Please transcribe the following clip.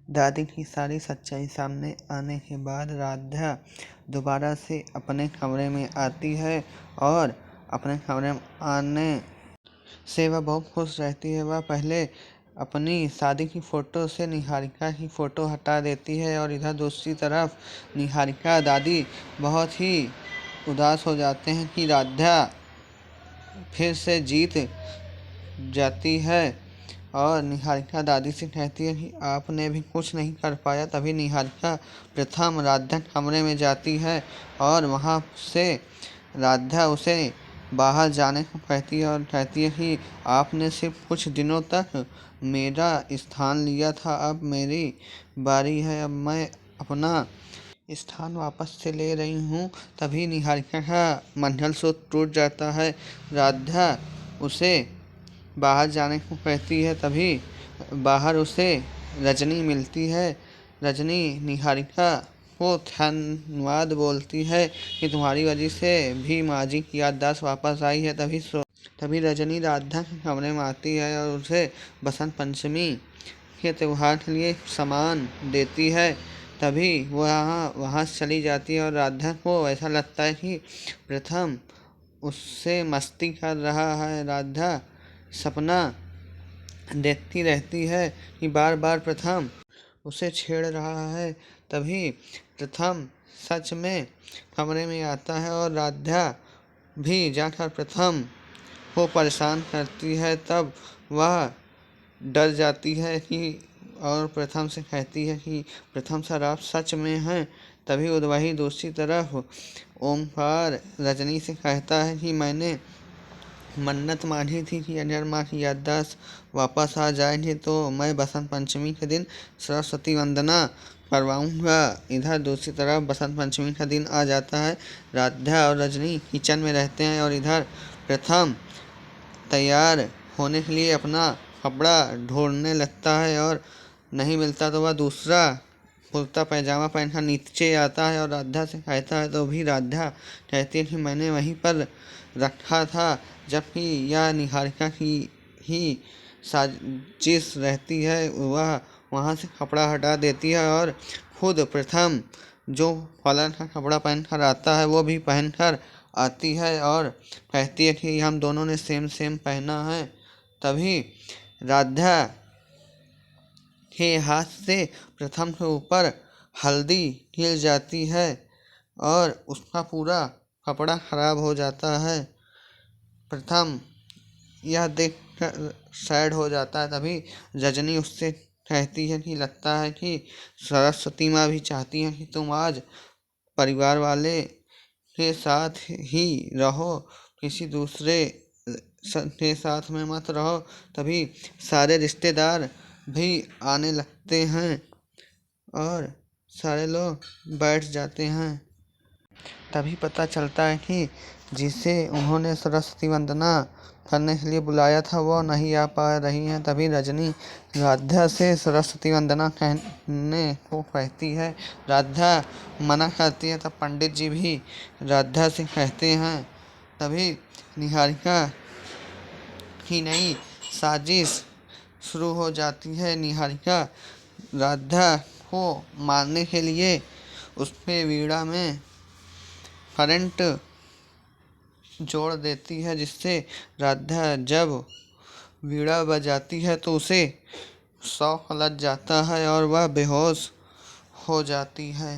दादी की सारी सच्चाई सामने आने के बाद राधा दोबारा से अपने कमरे में आती है और अपने कमरे में आने से वह बहुत खुश रहती है। वह पहले अपनी शादी की फ़ोटो से निहारिका की फ़ोटो हटा देती है और इधर दूसरी तरफ निहारिका दादी बहुत ही उदास हो जाते हैं कि राधा फिर से जीत जाती है और निहारिका दादी से कहती है कि आपने भी कुछ नहीं कर पाया। तभी निहारिका प्रथम राधा कमरे में जाती है और वहाँ से राधा उसे बाहर जाने को कहती है और कहती है कि आपने सिर्फ कुछ दिनों तक मेरा स्थान लिया था, अब मेरी बारी है, अब मैं अपना स्थान वापस से ले रही हूँ। तभी निहारिका का मंगलसूत्र टूट जाता है। राधा उसे बाहर जाने को कहती है। तभी बाहर उसे रजनी मिलती है। रजनी निहारिका को धन्यवाद बोलती है कि तुम्हारी वजह से भी माँ जी की याददाश्त वापस आई है। तभी रजनी राधा के कमरे में आती है और उसे बसंत पंचमी के त्योहार के लिए सामान देती है। तभी वहाँ से चली जाती है और राधा को ऐसा लगता है कि प्रथम उससे मस्ती कर रहा है। राधा सपना देखती रहती है कि बार बार प्रथम उसे छेड़ रहा है। तभी प्रथम सच में कमरे में आता है और राधा भी जाकर प्रथम को परेशान करती है। तब वह डर जाती है कि और प्रथम से कहती है कि प्रथम सर आप सच में हैं। तभी वही दूसरी तरफ ओमकार रजनी से कहता है कि मैंने मन्नत मानी थी कि अगर माँ की याददाश्त वापस आ जाएगी तो मैं बसंत पंचमी के दिन सरस्वती वंदना करवाऊंगा। इधर दूसरी तरफ बसंत पंचमी का दिन आ जाता है। राधा और रजनी किचन में रहते हैं और इधर प्रथम तैयार होने के लिए अपना कपड़ा ढूंढने लगता है और नहीं मिलता तो वह दूसरा कुर्ता पैजामा पहनकर नीचे आता है और राधा से कहता है। तो भी राधा कहती है कि मैंने वहीं पर रखा था, जबकि यह निहारिका की ही साजिश रहती है। वह वहाँ से कपड़ा हटा देती है और खुद प्रथम जो कलर का कपड़ा पहनकर आता है वो भी पहनकर आती है और कहती है कि हम दोनों ने सेम पहना है। तभी राधा के हाथ से प्रथम के ऊपर हल्दी गिर जाती है और उसका पूरा कपड़ा खराब हो जाता है। प्रथम यह देख कर सैड हो जाता है। तभी रजनी उससे कहती है कि लगता है कि सरस्वती माँ भी चाहती है कि तुम आज परिवार वाले के साथ ही रहो, किसी दूसरे के साथ में मत रहो। तभी सारे रिश्तेदार भी आने लगते हैं और सारे लोग बैठ जाते हैं। तभी पता चलता है कि जिसे उन्होंने सरस्वती वंदना करने के लिए बुलाया था वो नहीं आ पा रही हैं। तभी रजनी राधा से सरस्वती वंदना कहने को कहती है। राधा मना करती है। तब पंडित जी भी राधा से कहते हैं। तभी निहारिका की नई साजिश शुरू हो जाती है। निहारिका राधा को मारने के लिए उसपे वीणा में करंट जोड़ देती है, जिससे राधा जब वीणा बजाती है तो उसे शॉक लग जाता है और वह बेहोश हो जाती है।